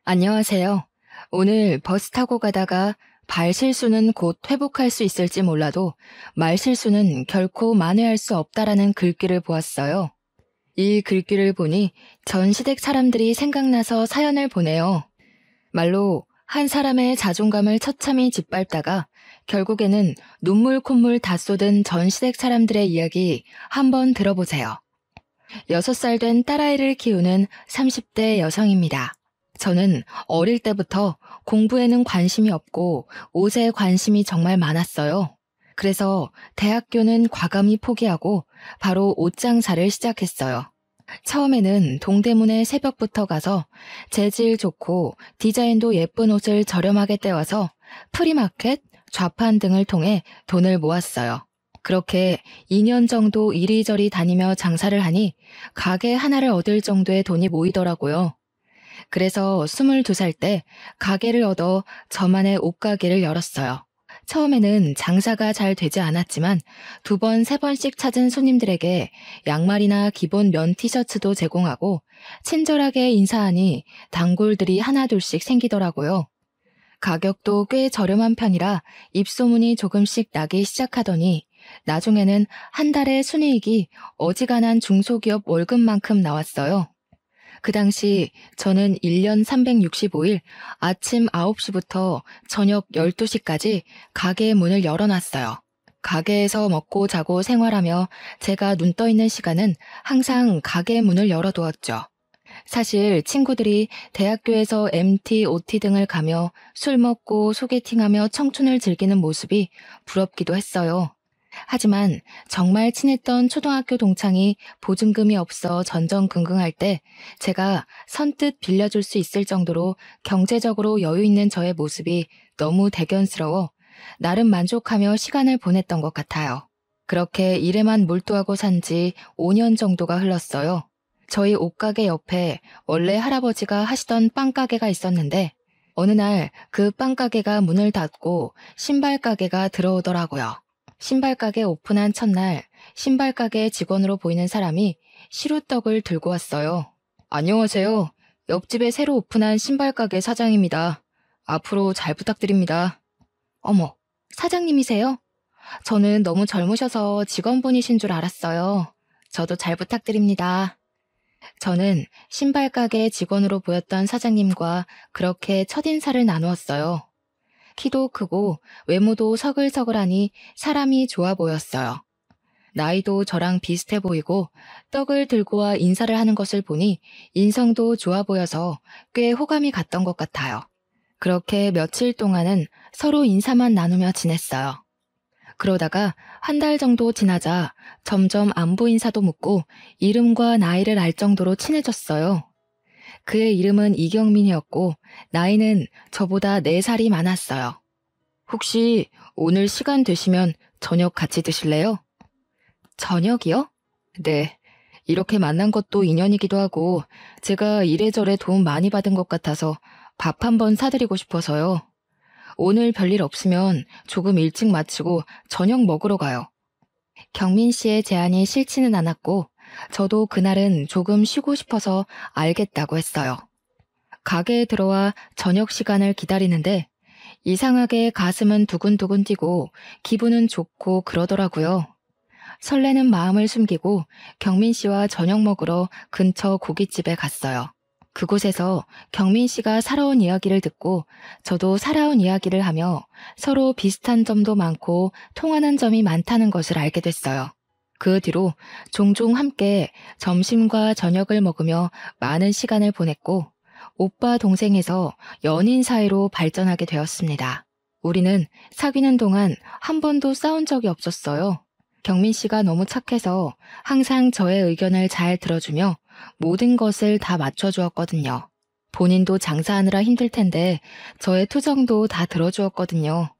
안녕하세요. 오늘 버스 타고 가다가 발 실수는 곧 회복할 수 있을지 몰라도 말 실수는 결코 만회할 수 없다라는 글귀를 보았어요. 이 글귀를 보니 전 시댁 사람들이 생각나서 사연을 보내요. 말로 한 사람의 자존감을 처참히 짓밟다가 결국에는 눈물 콧물 다 쏟은 전 시댁 사람들의 이야기 한번 들어보세요. 6살 된 딸아이를 키우는 30대 여성입니다. 저는 어릴 때부터 공부에는 관심이 없고 옷에 관심이 정말 많았어요. 그래서 대학교는 과감히 포기하고 바로 옷 장사를 시작했어요. 처음에는 동대문에 새벽부터 가서 재질 좋고 디자인도 예쁜 옷을 저렴하게 떼와서 프리마켓, 좌판 등을 통해 돈을 모았어요. 그렇게 2년 정도 이리저리 다니며 장사를 하니 가게 하나를 얻을 정도의 돈이 모이더라고요. 그래서 22살 때 가게를 얻어 저만의 옷가게를 열었어요. 처음에는 장사가 잘 되지 않았지만 2번, 3번씩 찾은 손님들에게 양말이나 기본 면 티셔츠도 제공하고 친절하게 인사하니 단골들이 하나둘씩 생기더라고요. 가격도 꽤 저렴한 편이라 입소문이 조금씩 나기 시작하더니 나중에는 한 달에 순이익이 어지간한 중소기업 월급만큼 나왔어요. 그 당시 저는 1년 365일 아침 9시부터 저녁 12시까지 가게의 문을 열어놨어요. 가게에서 먹고 자고 생활하며 제가 눈 떠 있는 시간은 항상 가게의 문을 열어두었죠. 사실 친구들이 대학교에서 MT, OT 등을 가며 술 먹고 소개팅하며 청춘을 즐기는 모습이 부럽기도 했어요. 하지만 정말 친했던 초등학교 동창이 보증금이 없어 전전긍긍할 때 제가 선뜻 빌려줄 수 있을 정도로 경제적으로 여유 있는 저의 모습이 너무 대견스러워 나름 만족하며 시간을 보냈던 것 같아요. 그렇게 일에만 몰두하고 산 지 5년 정도가 흘렀어요. 저희 옷가게 옆에 원래 할아버지가 하시던 빵가게가 있었는데 어느 날 그 빵가게가 문을 닫고 신발가게가 들어오더라고요. 신발가게 오픈한 첫날 신발가게 직원으로 보이는 사람이 시루떡을 들고 왔어요. 안녕하세요. 옆집에 새로 오픈한 신발가게 사장입니다. 앞으로 잘 부탁드립니다. 어머, 사장님이세요? 저는 너무 젊으셔서 직원분이신 줄 알았어요. 저도 잘 부탁드립니다. 저는 신발가게 직원으로 보였던 사장님과 그렇게 첫인사를 나누었어요. 키도 크고 외모도 서글서글하니 사람이 좋아 보였어요. 나이도 저랑 비슷해 보이고 떡을 들고 와 인사를 하는 것을 보니 인성도 좋아 보여서 꽤 호감이 갔던 것 같아요. 그렇게 며칠 동안은 서로 인사만 나누며 지냈어요. 그러다가 한 달 정도 지나자 점점 안부 인사도 묻고 이름과 나이를 알 정도로 친해졌어요. 그의 이름은 이경민이었고 나이는 저보다 4살이 많았어요. 혹시 오늘 시간 되시면 저녁 같이 드실래요? 저녁이요? 네. 이렇게 만난 것도 인연이기도 하고 제가 이래저래 도움 많이 받은 것 같아서 밥 한번 사드리고 싶어서요. 오늘 별일 없으면 조금 일찍 마치고 저녁 먹으러 가요. 경민 씨의 제안이 싫지는 않았고 저도 그날은 조금 쉬고 싶어서 알겠다고 했어요. 가게에 들어와 저녁 시간을 기다리는데 이상하게 가슴은 두근두근 뛰고 기분은 좋고 그러더라고요. 설레는 마음을 숨기고 경민 씨와 저녁 먹으러 근처 고깃집에 갔어요. 그곳에서 경민 씨가 살아온 이야기를 듣고 저도 살아온 이야기를 하며 서로 비슷한 점도 많고 통하는 점이 많다는 것을 알게 됐어요. 그 뒤로 종종 함께 점심과 저녁을 먹으며 많은 시간을 보냈고 오빠 동생에서 연인 사이로 발전하게 되었습니다. 우리는 사귀는 동안 한 번도 싸운 적이 없었어요. 경민 씨가 너무 착해서 항상 저의 의견을 잘 들어주며 모든 것을 다 맞춰주었거든요. 본인도 장사하느라 힘들 텐데 저의 투정도 다 들어주었거든요.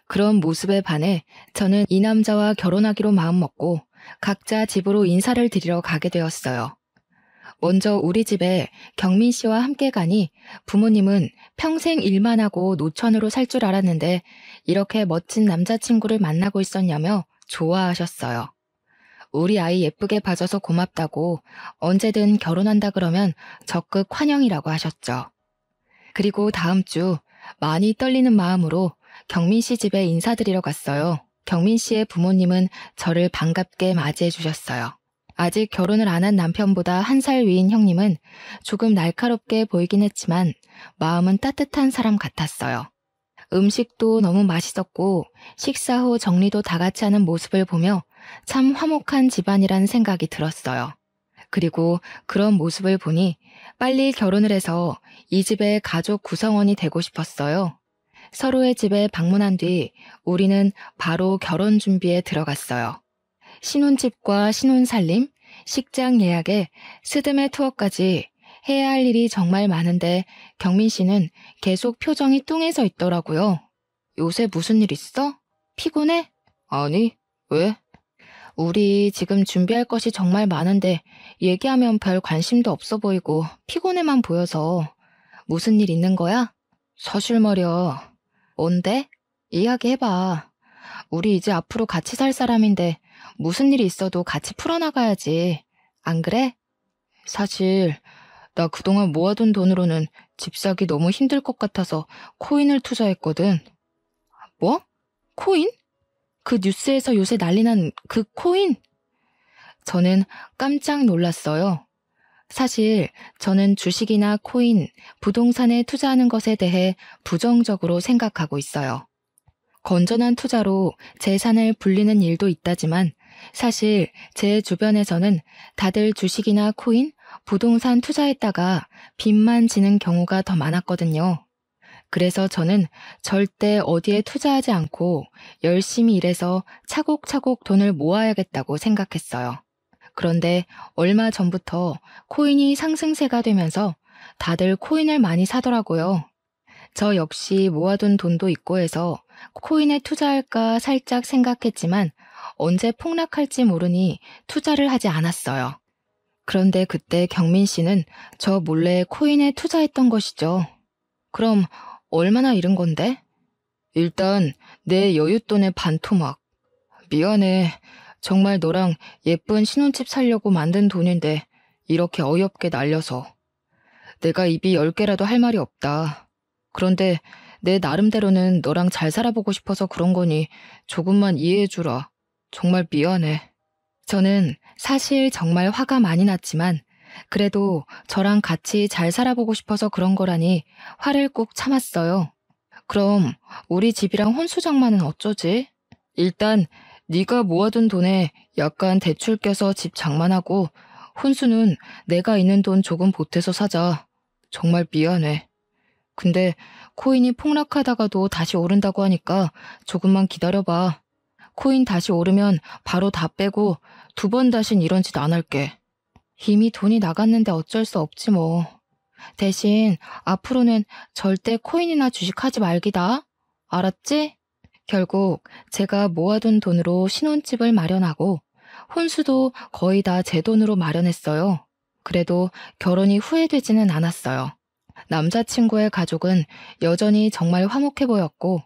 그런 모습에 반해 저는 이 남자와 결혼하기로 마음먹고 각자 집으로 인사를 드리러 가게 되었어요. 먼저 우리 집에 경민 씨와 함께 가니 부모님은 평생 일만 하고 노천으로 살 줄 알았는데 이렇게 멋진 남자친구를 만나고 있었냐며 좋아하셨어요. 우리 아이 예쁘게 봐줘서 고맙다고 언제든 결혼한다 그러면 적극 환영이라고 하셨죠. 그리고 다음 주 많이 떨리는 마음으로 경민 씨 집에 인사드리러 갔어요. 경민 씨의 부모님은 저를 반갑게 맞이해 주셨어요. 아직 결혼을 안 한 남편보다 1살 위인 형님은 조금 날카롭게 보이긴 했지만 마음은 따뜻한 사람 같았어요. 음식도 너무 맛있었고 식사 후 정리도 다 같이 하는 모습을 보며 참 화목한 집안이란 생각이 들었어요. 그리고 그런 모습을 보니 빨리 결혼을 해서 이 집의 가족 구성원이 되고 싶었어요. 서로의 집에 방문한 뒤 우리는 바로 결혼 준비에 들어갔어요. 신혼집과 신혼살림, 식장 예약에 스드메 투어까지 해야 할 일이 정말 많은데 경민 씨는 계속 표정이 뚱해져 있더라고요. 요새 무슨 일 있어? 피곤해? 아니, 왜? 우리 지금 준비할 것이 정말 많은데 얘기하면 별 관심도 없어 보이고 피곤해만 보여서. 무슨 일 있는 거야? 사실 말이야. 뭔데? 이야기해봐. 우리 이제 앞으로 같이 살 사람인데 무슨 일이 있어도 같이 풀어나가야지. 안 그래? 사실 나 그동안 모아둔 돈으로는 집 사기 너무 힘들 것 같아서 코인을 투자했거든. 뭐? 코인? 그 뉴스에서 요새 난리난 그 코인? 저는 깜짝 놀랐어요. 사실 저는 주식이나 코인, 부동산에 투자하는 것에 대해 부정적으로 생각하고 있어요. 건전한 투자로 재산을 불리는 일도 있다지만 사실 제 주변에서는 다들 주식이나 코인, 부동산 투자했다가 빚만 지는 경우가 더 많았거든요. 그래서 저는 절대 어디에 투자하지 않고 열심히 일해서 차곡차곡 돈을 모아야겠다고 생각했어요. 그런데 얼마 전부터 코인이 상승세가 되면서 다들 코인을 많이 사더라고요. 저 역시 모아둔 돈도 있고 해서 코인에 투자할까 살짝 생각했지만 언제 폭락할지 모르니 투자를 하지 않았어요. 그런데 그때 경민 씨는 저 몰래 코인에 투자했던 것이죠. 그럼 얼마나 잃은 건데? 일단 내 여윳돈의 반토막. 미안해. 정말 너랑 예쁜 신혼집 살려고 만든 돈인데 이렇게 어이없게 날려서. 내가 입이 10개라도 할 말이 없다. 그런데 내 나름대로는 너랑 잘 살아보고 싶어서 그런 거니 조금만 이해해주라. 정말 미안해. 저는 사실 정말 화가 많이 났지만 그래도 저랑 같이 잘 살아보고 싶어서 그런 거라니 화를 꾹 참았어요. 그럼 우리 집이랑 혼수장만은 어쩌지? 일단 네가 모아둔 돈에 약간 대출 껴서 집 장만하고 혼수는 내가 있는 돈 조금 보태서 사자. 정말 미안해. 근데 코인이 폭락하다가도 다시 오른다고 하니까 조금만 기다려봐. 코인 다시 오르면 바로 다 빼고 2번 다신 이런 짓 안 할게. 이미 돈이 나갔는데 어쩔 수 없지 뭐. 대신 앞으로는 절대 코인이나 주식하지 말기다. 알았지? 결국 제가 모아둔 돈으로 신혼집을 마련하고 혼수도 거의 다 제 돈으로 마련했어요. 그래도 결혼이 후회되지는 않았어요. 남자친구의 가족은 여전히 정말 화목해 보였고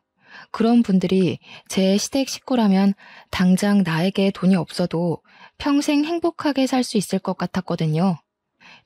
그런 분들이 제 시댁 식구라면 당장 나에게 돈이 없어도 평생 행복하게 살 수 있을 것 같았거든요.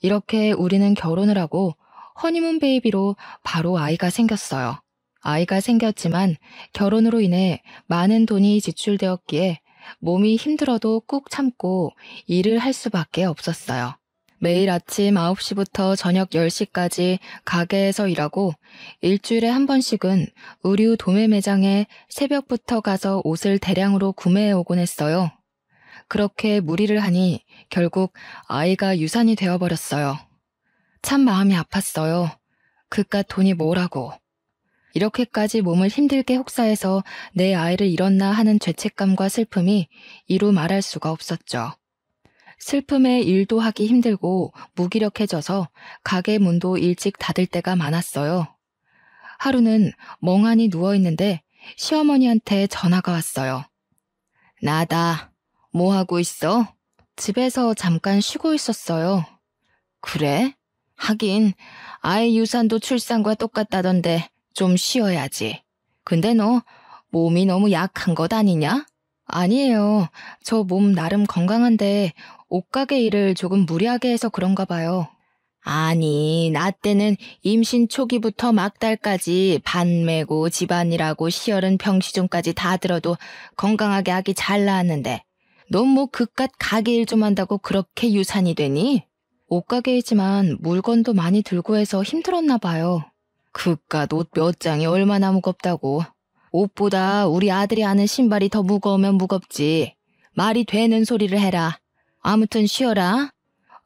이렇게 우리는 결혼을 하고 허니문 베이비로 바로 아이가 생겼어요. 아이가 생겼지만 결혼으로 인해 많은 돈이 지출되었기에 몸이 힘들어도 꾹 참고 일을 할 수밖에 없었어요. 매일 아침 9시부터 저녁 10시까지 가게에서 일하고 일주일에 한 번씩은 의류 도매 매장에 새벽부터 가서 옷을 대량으로 구매해 오곤 했어요. 그렇게 무리를 하니 결국 아이가 유산이 되어버렸어요. 참 마음이 아팠어요. 그깟 돈이 뭐라고. 이렇게까지 몸을 힘들게 혹사해서 내 아이를 잃었나 하는 죄책감과 슬픔이 이루 말할 수가 없었죠. 슬픔에 일도 하기 힘들고 무기력해져서 가게 문도 일찍 닫을 때가 많았어요. 하루는 멍하니 누워있는데 시어머니한테 전화가 왔어요. 나다. 뭐 하고 있어? 집에서 잠깐 쉬고 있었어요. 그래? 하긴 아이 유산도 출산과 똑같다던데 좀 쉬어야지. 근데 너 몸이 너무 약한 것 아니냐? 아니에요. 저 몸 나름 건강한데 옷가게 일을 조금 무리하게 해서 그런가 봐요. 아니, 나 때는 임신 초기부터 막달까지 반 메고 집안일하고 시열은 병시종까지 다 들어도 건강하게 아기 잘 낳았는데 넌 뭐 그깟 가게 일 좀 한다고 그렇게 유산이 되니? 옷가게이지만 물건도 많이 들고 해서 힘들었나 봐요. 그깟 옷 몇 장이 얼마나 무겁다고. 옷보다 우리 아들이 아는 신발이 더 무거우면 무겁지. 말이 되는 소리를 해라. 아무튼 쉬어라.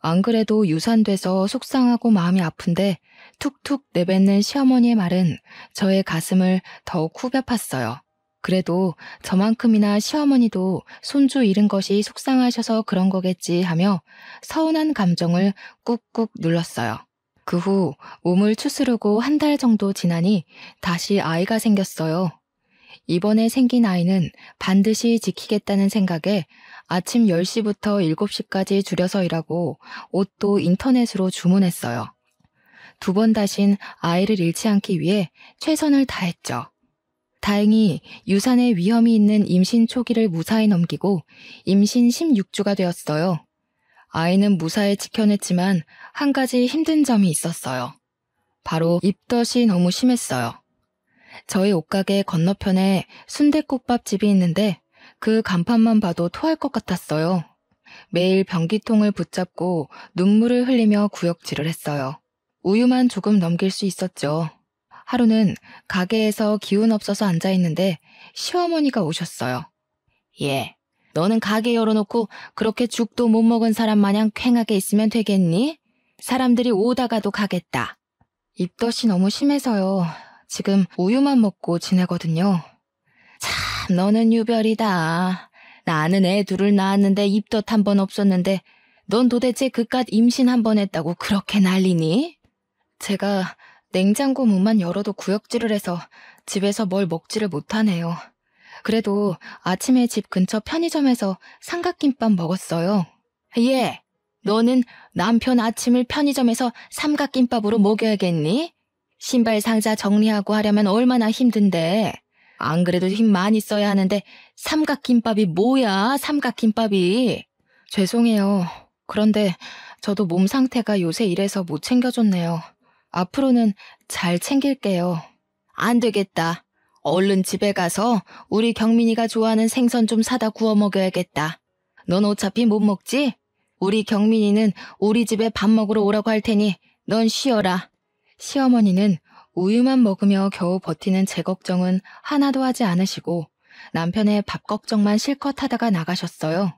안 그래도 유산돼서 속상하고 마음이 아픈데 툭툭 내뱉는 시어머니의 말은 저의 가슴을 더욱 후벼 팠어요. 그래도 저만큼이나 시어머니도 손주 잃은 것이 속상하셔서 그런 거겠지 하며 서운한 감정을 꾹꾹 눌렀어요. 그 후 몸을 추스르고 한 달 정도 지나니 다시 아이가 생겼어요. 이번에 생긴 아이는 반드시 지키겠다는 생각에 아침 10시부터 7시까지 줄여서 일하고 옷도 인터넷으로 주문했어요. 두 번 다신 아이를 잃지 않기 위해 최선을 다했죠. 다행히 유산에 위험이 있는 임신 초기를 무사히 넘기고 임신 16주가 되었어요. 아이는 무사히 지켜냈지만 한 가지 힘든 점이 있었어요. 바로 입덧이 너무 심했어요. 저희 옷가게 건너편에 순댓국밥집이 있는데 그 간판만 봐도 토할 것 같았어요. 매일 변기통을 붙잡고 눈물을 흘리며 구역질을 했어요. 우유만 조금 넘길 수 있었죠. 하루는 가게에서 기운 없어서 앉아있는데 시어머니가 오셨어요. 예, 너는 가게 열어놓고 그렇게 죽도 못 먹은 사람 마냥 퀭하게 있으면 되겠니? 사람들이 오다가도 가겠다. 입덧이 너무 심해서요. 지금 우유만 먹고 지내거든요. 참, 너는 유별이다. 나는 애 둘을 낳았는데 입덧 한 번 없었는데 넌 도대체 그깟 임신 한 번 했다고 그렇게 난리니? 제가 냉장고 문만 열어도 구역질을 해서 집에서 뭘 먹지를 못하네요. 그래도 아침에 집 근처 편의점에서 삼각김밥 먹었어요. 예, 너는 남편 아침을 편의점에서 삼각김밥으로 먹여야겠니? 신발 상자 정리하고 하려면 얼마나 힘든데. 안 그래도 힘 많이 써야 하는데 삼각김밥이 뭐야, 삼각김밥이. 죄송해요. 그런데 저도 몸 상태가 요새 이래서 못 챙겨줬네요. 앞으로는 잘 챙길게요. 안 되겠다. 얼른 집에 가서 우리 경민이가 좋아하는 생선 좀 사다 구워 먹여야겠다. 넌 어차피 못 먹지? 우리 경민이는 우리 집에 밥 먹으러 오라고 할 테니 넌 쉬어라. 시어머니는 우유만 먹으며 겨우 버티는 제 걱정은 하나도 하지 않으시고 남편의 밥 걱정만 실컷 하다가 나가셨어요.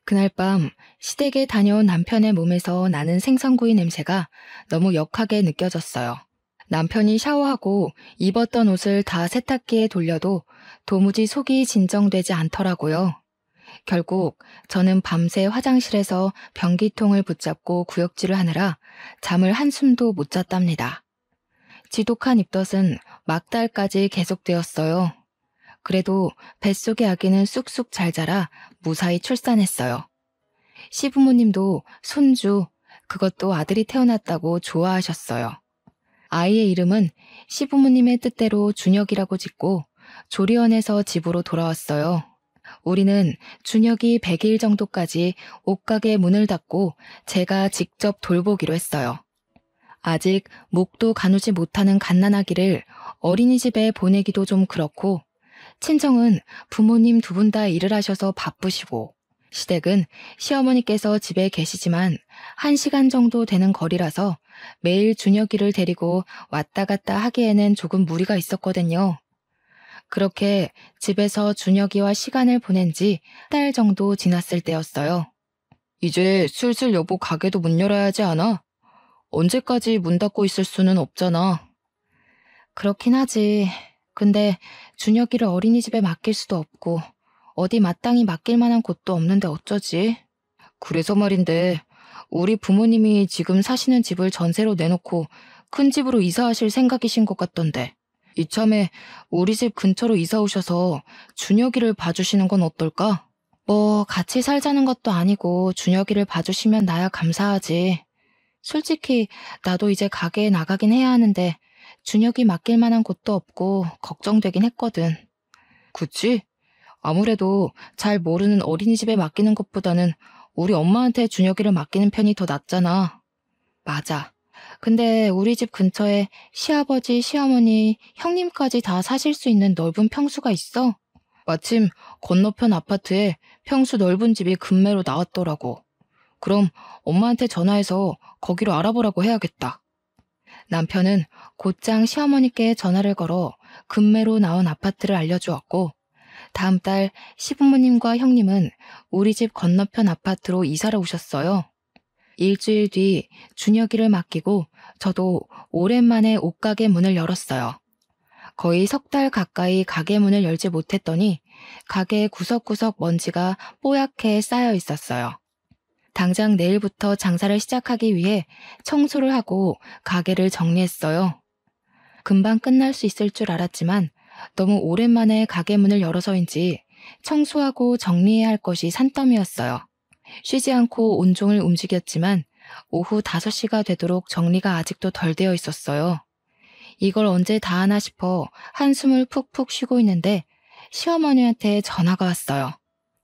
그날 밤 시댁에 다녀온 남편의 몸에서 나는 생선구이 냄새가 너무 역하게 느껴졌어요. 남편이 샤워하고 입었던 옷을 다 세탁기에 돌려도 도무지 속이 진정되지 않더라고요. 결국 저는 밤새 화장실에서 변기통을 붙잡고 구역질을 하느라 잠을 한숨도 못 잤답니다. 지독한 입덧은 막달까지 계속되었어요. 그래도 뱃속의 아기는 쑥쑥 잘 자라 무사히 출산했어요. 시부모님도 손주, 그것도 아들이 태어났다고 좋아하셨어요. 아이의 이름은 시부모님의 뜻대로 준혁이라고 짓고 조리원에서 집으로 돌아왔어요. 우리는 준혁이 100일 정도까지 옷가게 문을 닫고 제가 직접 돌보기로 했어요. 아직 목도 가누지 못하는 갓난아기를 어린이집에 보내기도 좀 그렇고 친정은 부모님 두 분 다 일을 하셔서 바쁘시고 시댁은 시어머니께서 집에 계시지만 1시간 정도 되는 거리라서 매일 준혁이를 데리고 왔다 갔다 하기에는 조금 무리가 있었거든요. 그렇게 집에서 준혁이와 시간을 보낸 지 한 달 정도 지났을 때였어요. 이제 슬슬 여보 가게도 문 열어야 하지 않아? 언제까지 문 닫고 있을 수는 없잖아. 그렇긴 하지. 근데 준혁이를 어린이집에 맡길 수도 없고 어디 마땅히 맡길 만한 곳도 없는데 어쩌지? 그래서 말인데 우리 부모님이 지금 사시는 집을 전세로 내놓고 큰 집으로 이사하실 생각이신 것 같던데 이참에 우리 집 근처로 이사 오셔서 준혁이를 봐주시는 건 어떨까? 뭐 같이 살자는 것도 아니고 준혁이를 봐주시면 나야 감사하지. 솔직히 나도 이제 가게에 나가긴 해야 하는데 준혁이 맡길 만한 곳도 없고 걱정되긴 했거든. 그치? 아무래도 잘 모르는 어린이집에 맡기는 것보다는 우리 엄마한테 준혁이를 맡기는 편이 더 낫잖아. 맞아. 근데 우리 집 근처에 시아버지, 시어머니, 형님까지 다 사실 수 있는 넓은 평수가 있어. 마침 건너편 아파트에 평수 넓은 집이 급매로 나왔더라고. 그럼 엄마한테 전화해서 거기로 알아보라고 해야겠다. 남편은 곧장 시어머니께 전화를 걸어 급매로 나온 아파트를 알려주었고, 다음 달 시부모님과 형님은 우리 집 건너편 아파트로 이사를 오셨어요. 일주일 뒤 준혁이를 맡기고 저도 오랜만에 옷가게 문을 열었어요. 거의 석 달 가까이 가게 문을 열지 못했더니 가게 구석구석 먼지가 뽀얗게 쌓여 있었어요. 당장 내일부터 장사를 시작하기 위해 청소를 하고 가게를 정리했어요. 금방 끝날 수 있을 줄 알았지만 너무 오랜만에 가게 문을 열어서인지 청소하고 정리해야 할 것이 산더미였어요. 쉬지 않고 온종일 움직였지만 오후 5시가 되도록 정리가 아직도 덜 되어 있었어요. 이걸 언제 다 하나 싶어 한숨을 푹푹 쉬고 있는데 시어머니한테 전화가 왔어요.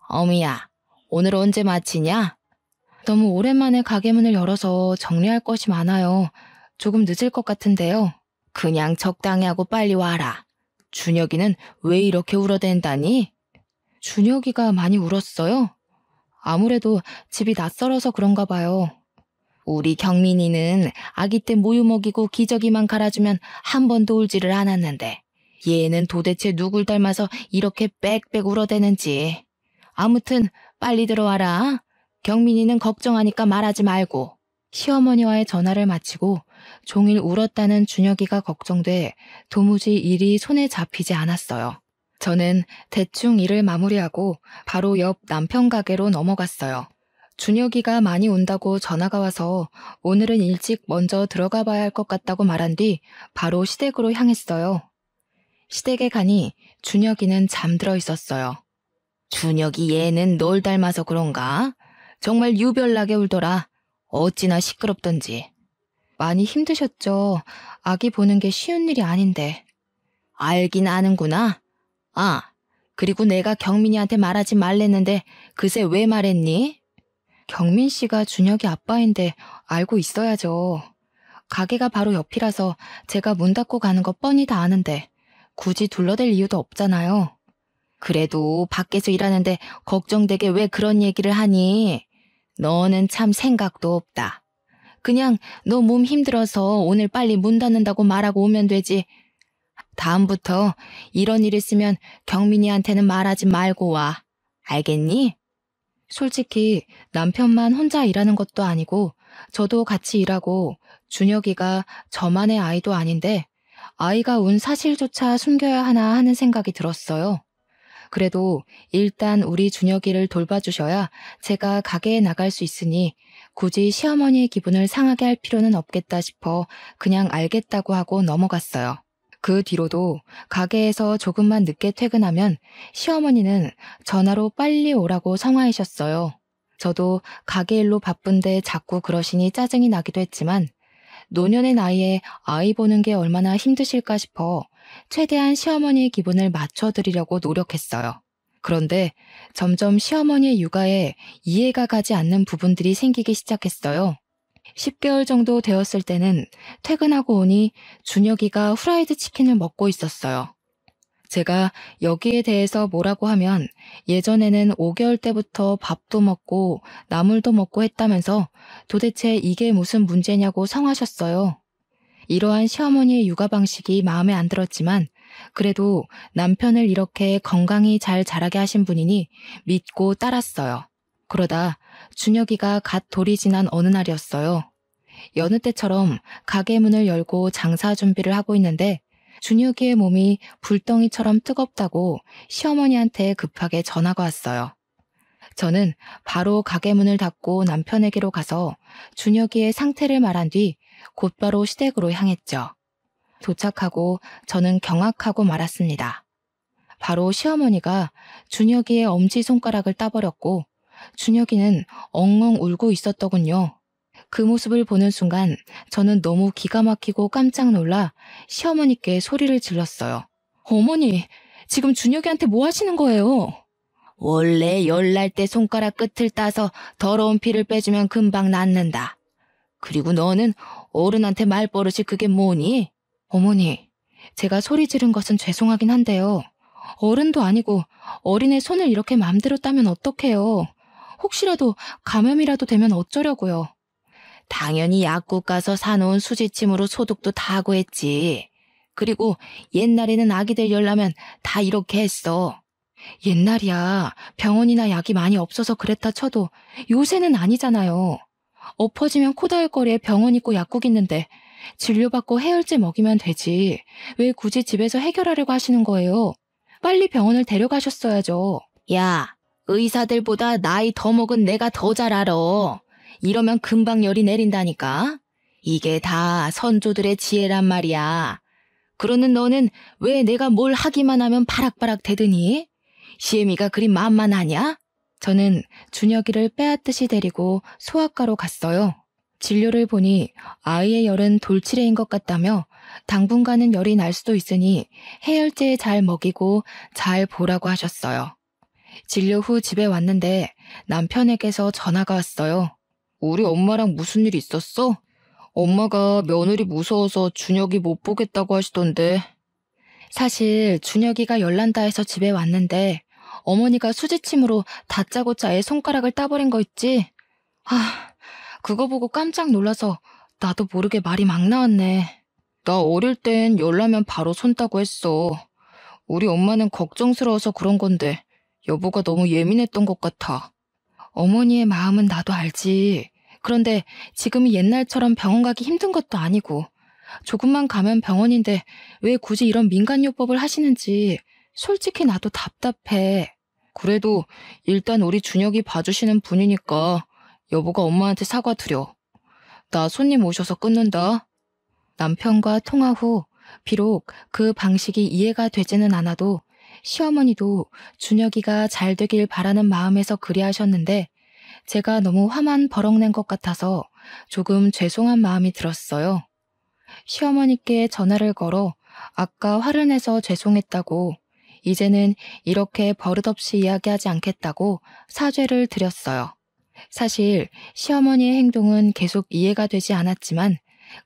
어미야, 오늘 언제 마치냐? 너무 오랜만에 가게 문을 열어서 정리할 것이 많아요. 조금 늦을 것 같은데요. 그냥 적당히 하고 빨리 와라. 준혁이는 왜 이렇게 울어댄다니? 준혁이가 많이 울었어요? 아무래도 집이 낯설어서 그런가 봐요. 우리 경민이는 아기 때 모유 먹이고 기저귀만 갈아주면 한 번도 울지를 않았는데 얘는 도대체 누굴 닮아서 이렇게 빽빽 울어대는지. 아무튼 빨리 들어와라. 경민이는 걱정하니까 말하지 말고. 시어머니와의 전화를 마치고 종일 울었다는 준혁이가 걱정돼 도무지 일이 손에 잡히지 않았어요. 저는 대충 일을 마무리하고 바로 옆 남편 가게로 넘어갔어요. 준혁이가 많이 온다고 전화가 와서 오늘은 일찍 먼저 들어가 봐야 할 것 같다고 말한 뒤 바로 시댁으로 향했어요. 시댁에 가니 준혁이는 잠들어 있었어요. 준혁이 얘는 널 닮아서 그런가? 정말 유별나게 울더라. 어찌나 시끄럽던지. 많이 힘드셨죠. 아기 보는 게 쉬운 일이 아닌데. 알긴 아는구나. 아, 그리고 내가 경민이한테 말하지 말랬는데 그새 왜 말했니? 경민 씨가 준혁이 아빠인데 알고 있어야죠. 가게가 바로 옆이라서 제가 문 닫고 가는 거 뻔히 다 아는데 굳이 둘러댈 이유도 없잖아요. 그래도 밖에서 일하는데 걱정되게 왜 그런 얘기를 하니? 너는 참 생각도 없다. 그냥 너 몸 힘들어서 오늘 빨리 문 닫는다고 말하고 오면 되지. 다음부터 이런 일 있으면 경민이한테는 말하지 말고 와. 알겠니? 솔직히 남편만 혼자 일하는 것도 아니고 저도 같이 일하고 준혁이가 저만의 아이도 아닌데 아이가 운 사실조차 숨겨야 하나 하는 생각이 들었어요. 그래도 일단 우리 준혁이를 돌봐주셔야 제가 가게에 나갈 수 있으니 굳이 시어머니의 기분을 상하게 할 필요는 없겠다 싶어 그냥 알겠다고 하고 넘어갔어요. 그 뒤로도 가게에서 조금만 늦게 퇴근하면 시어머니는 전화로 빨리 오라고 성화하셨어요. 저도 가게 일로 바쁜데 자꾸 그러시니 짜증이 나기도 했지만 노년의 나이에 아이 보는 게 얼마나 힘드실까 싶어 최대한 시어머니의 기분을 맞춰드리려고 노력했어요. 그런데 점점 시어머니의 육아에 이해가 가지 않는 부분들이 생기기 시작했어요. 10개월 정도 되었을 때는 퇴근하고 오니 준혁이가 후라이드 치킨을 먹고 있었어요. 제가 여기에 대해서 뭐라고 하면 예전에는 5개월 때부터 밥도 먹고 나물도 먹고 했다면서 도대체 이게 무슨 문제냐고 성하셨어요. 이러한 시어머니의 육아 방식이 마음에 안 들었지만 그래도 남편을 이렇게 건강히 잘 자라게 하신 분이니 믿고 따랐어요. 그러다 준혁이가 갓 돌이 지난 어느 날이었어요. 여느 때처럼 가게 문을 열고 장사 준비를 하고 있는데 준혁이의 몸이 불덩이처럼 뜨겁다고 시어머니한테 급하게 전화가 왔어요. 저는 바로 가게 문을 닫고 남편에게로 가서 준혁이의 상태를 말한 뒤 곧바로 시댁으로 향했죠. 도착하고 저는 경악하고 말았습니다. 바로 시어머니가 준혁이의 엄지손가락을 따버렸고 준혁이는 엉엉 울고 있었더군요. 그 모습을 보는 순간 저는 너무 기가 막히고 깜짝 놀라 시어머니께 소리를 질렀어요. 어머니, 지금 준혁이한테 뭐 하시는 거예요? 원래 열 날 때 손가락 끝을 따서 더러운 피를 빼주면 금방 낫는다. 그리고 너는 어른한테 말버릇이 그게 뭐니? 어머니, 제가 소리 지른 것은 죄송하긴 한데요. 어른도 아니고 어린애 손을 이렇게 맘대로 따면 어떡해요. 혹시라도 감염이라도 되면 어쩌려고요. 당연히 약국 가서 사놓은 수지침으로 소독도 다 하고 했지. 그리고 옛날에는 아기들 열나면 다 이렇게 했어. 옛날이야 병원이나 약이 많이 없어서 그랬다 쳐도 요새는 아니잖아요. 엎어지면 코다할 거리에 병원 있고 약국 있는데 진료받고 해열제 먹이면 되지. 왜 굳이 집에서 해결하려고 하시는 거예요? 빨리 병원을 데려가셨어야죠. 야, 의사들보다 나이 더 먹은 내가 더 잘 알아. 이러면 금방 열이 내린다니까. 이게 다 선조들의 지혜란 말이야. 그러는 너는 왜 내가 뭘 하기만 하면 바락바락 대드니? 시애미가 그리 만만하냐? 저는 준혁이를 빼앗듯이 데리고 소아과로 갔어요. 진료를 보니 아이의 열은 돌치레인 것 같다며 당분간은 열이 날 수도 있으니 해열제 잘 먹이고 잘 보라고 하셨어요. 진료 후 집에 왔는데 남편에게서 전화가 왔어요. 우리 엄마랑 무슨 일 있었어? 엄마가 며느리 무서워서 준혁이 못 보겠다고 하시던데. 사실 준혁이가 열난다 해서 집에 왔는데 어머니가 수지침으로 다짜고짜 애 손가락을 따버린 거 있지? 그거 보고 깜짝 놀라서 나도 모르게 말이 막 나왔네. 나 어릴 땐 열나면 바로 손 따고 했어. 우리 엄마는 걱정스러워서 그런 건데 여보가 너무 예민했던 것 같아. 어머니의 마음은 나도 알지. 그런데 지금이 옛날처럼 병원 가기 힘든 것도 아니고 조금만 가면 병원인데 왜 굳이 이런 민간요법을 하시는지 솔직히 나도 답답해. 그래도 일단 우리 준혁이 봐주시는 분이니까 여보가 엄마한테 사과드려. 나 손님 오셔서 끊는다. 남편과 통화 후 비록 그 방식이 이해가 되지는 않아도 시어머니도 준혁이가 잘 되길 바라는 마음에서 그리하셨는데 제가 너무 화만 버럭낸 것 같아서 조금 죄송한 마음이 들었어요. 시어머니께 전화를 걸어 아까 화를 내서 죄송했다고 이제는 이렇게 버릇없이 이야기하지 않겠다고 사죄를 드렸어요. 사실 시어머니의 행동은 계속 이해가 되지 않았지만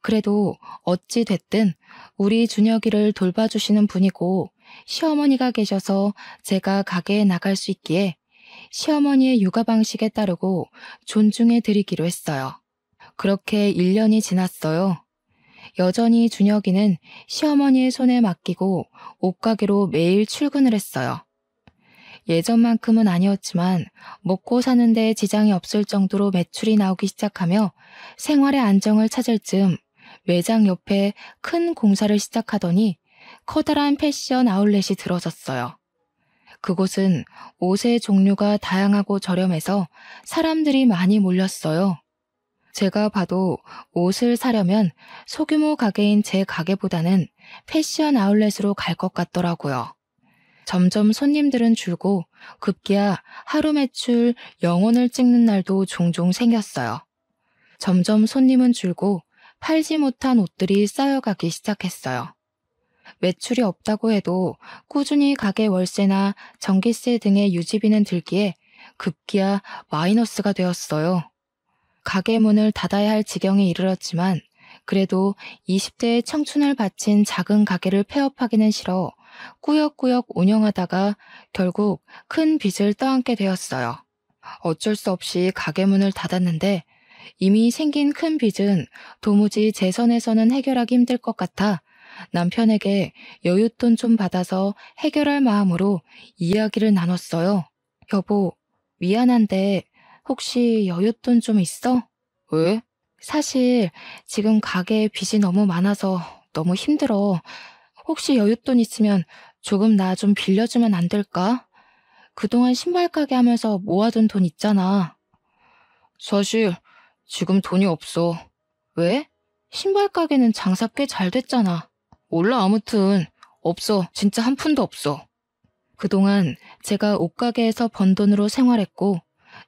그래도 어찌 됐든 우리 준혁이를 돌봐주시는 분이고 시어머니가 계셔서 제가 가게에 나갈 수 있기에 시어머니의 육아 방식에 따르고 존중해 드리기로 했어요. 그렇게 1년이 지났어요. 여전히 준혁이는 시어머니의 손에 맡기고 옷가게로 매일 출근을 했어요. 예전만큼은 아니었지만 먹고 사는데 지장이 없을 정도로 매출이 나오기 시작하며 생활의 안정을 찾을 즈음 매장 옆에 큰 공사를 시작하더니 커다란 패션 아울렛이 들어섰어요. 그곳은 옷의 종류가 다양하고 저렴해서 사람들이 많이 몰렸어요. 제가 봐도 옷을 사려면 소규모 가게인 제 가게보다는 패션 아울렛으로 갈 것 같더라고요. 점점 손님들은 줄고 급기야 하루 매출 0원을 찍는 날도 종종 생겼어요. 점점 손님은 줄고 팔지 못한 옷들이 쌓여가기 시작했어요. 매출이 없다고 해도 꾸준히 가게 월세나 전기세 등의 유지비는 들기에 급기야 마이너스가 되었어요. 가게 문을 닫아야 할 지경에 이르렀지만 그래도 20대의 청춘을 바친 작은 가게를 폐업하기는 싫어 꾸역꾸역 운영하다가 결국 큰 빚을 떠안게 되었어요. 어쩔 수 없이 가게 문을 닫았는데 이미 생긴 큰 빚은 도무지 제 선에서는 해결하기 힘들 것 같아 남편에게 여윳돈 좀 받아서 해결할 마음으로 이야기를 나눴어요. 여보, 미안한데 혹시 여윳돈 좀 있어? 왜? 사실 지금 가게에 빚이 너무 많아서 너무 힘들어. 혹시 여윳돈 있으면 조금 나 좀 빌려주면 안 될까? 그동안 신발 가게 하면서 모아둔 돈 있잖아. 사실 지금 돈이 없어. 왜? 신발 가게는 장사 꽤 잘 됐잖아. 몰라 아무튼 없어. 진짜 한 푼도 없어. 그동안 제가 옷가게에서 번 돈으로 생활했고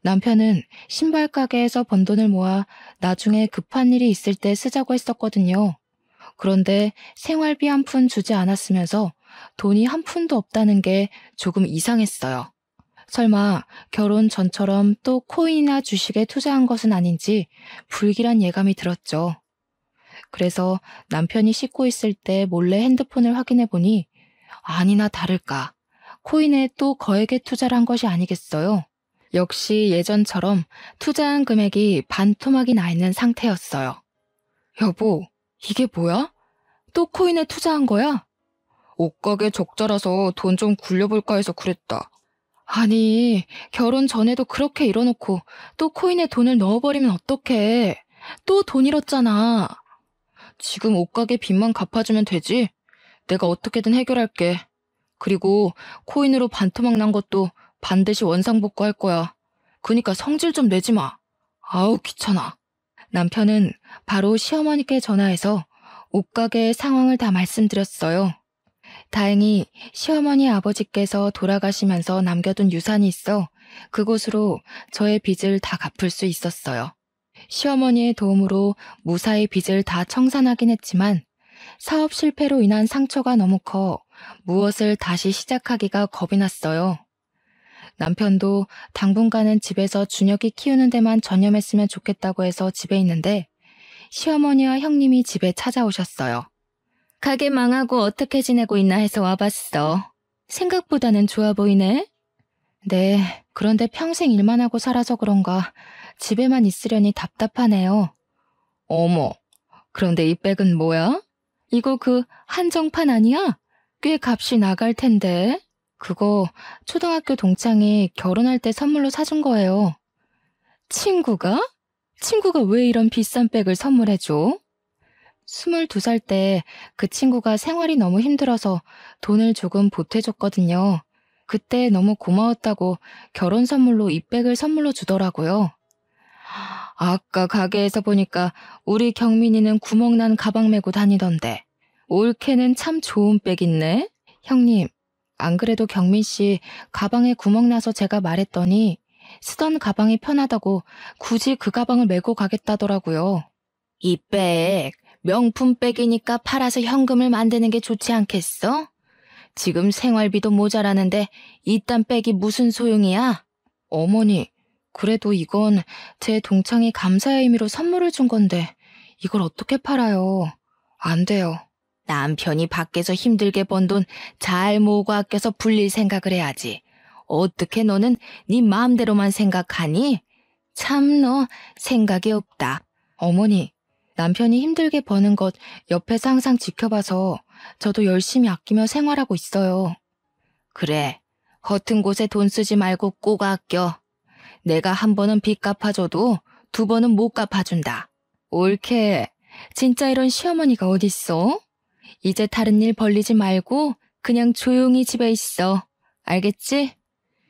남편은 신발 가게에서 번 돈을 모아 나중에 급한 일이 있을 때 쓰자고 했었거든요. 그런데 생활비 한 푼 주지 않았으면서 돈이 한 푼도 없다는 게 조금 이상했어요. 설마 결혼 전처럼 또 코인이나 주식에 투자한 것은 아닌지 불길한 예감이 들었죠. 그래서 남편이 씻고 있을 때 몰래 핸드폰을 확인해 보니 아니나 다를까 코인에 또 거액의 투자를 한 것이 아니겠어요. 역시 예전처럼 투자한 금액이 반토막이 나 있는 상태였어요. 여보, 이게 뭐야? 또 코인에 투자한 거야? 옷가게 적자라서 돈 좀 굴려볼까 해서 그랬다. 아니, 결혼 전에도 그렇게 잃어놓고 또 코인에 돈을 넣어버리면 어떡해. 또 돈 잃었잖아. 지금 옷가게 빚만 갚아주면 되지? 내가 어떻게든 해결할게. 그리고 코인으로 반토막 난 것도 반드시 원상복구할 거야. 그니까 성질 좀 내지 마. 아우 귀찮아. 남편은 바로 시어머니께 전화해서 옷가게의 상황을 다 말씀드렸어요. 다행히 시어머니 아버지께서 돌아가시면서 남겨둔 유산이 있어 그곳으로 저의 빚을 다 갚을 수 있었어요. 시어머니의 도움으로 무사히 빚을 다 청산하긴 했지만 사업 실패로 인한 상처가 너무 커 무엇을 다시 시작하기가 겁이 났어요. 남편도 당분간은 집에서 준혁이 키우는 데만 전념했으면 좋겠다고 해서 집에 있는데 시어머니와 형님이 집에 찾아오셨어요. 가게 망하고 어떻게 지내고 있나 해서 와봤어. 생각보다는 좋아 보이네. 네, 그런데 평생 일만 하고 살아서 그런가 집에만 있으려니 답답하네요. 어머, 그런데 이 백은 뭐야? 이거 그 한정판 아니야? 꽤 값이 나갈 텐데. 그거 초등학교 동창이 결혼할 때 선물로 사준 거예요. 친구가? 친구가 왜 이런 비싼 백을 선물해줘? 22살 때 그 친구가 생활이 너무 힘들어서 돈을 조금 보태줬거든요. 그때 너무 고마웠다고 결혼 선물로 이 백을 선물로 주더라고요. 아까 가게에서 보니까 우리 경민이는 구멍난 가방 메고 다니던데. 올케는 참 좋은 백 있네. 형님, 안 그래도 경민 씨 가방에 구멍 나서 제가 말했더니 쓰던 가방이 편하다고 굳이 그 가방을 메고 가겠다더라고요. 이 백, 명품 백이니까 팔아서 현금을 만드는 게 좋지 않겠어? 지금 생활비도 모자라는데 이딴 백이 무슨 소용이야? 어머니, 그래도 이건 제 동창이 감사의 의미로 선물을 준 건데 이걸 어떻게 팔아요? 안 돼요. 남편이 밖에서 힘들게 번 돈 잘 모으고 아껴서 불릴 생각을 해야지. 어떻게 너는 네 마음대로만 생각하니? 참 너 생각이 없다. 어머니, 남편이 힘들게 버는 것 옆에서 항상 지켜봐서 저도 열심히 아끼며 생활하고 있어요. 그래, 허튼 곳에 돈 쓰지 말고 꼭 아껴. 내가 한 번은 빚 갚아줘도 두 번은 못 갚아준다. 옳게, 진짜 이런 시어머니가 어딨어? 이제 다른 일 벌리지 말고 그냥 조용히 집에 있어. 알겠지?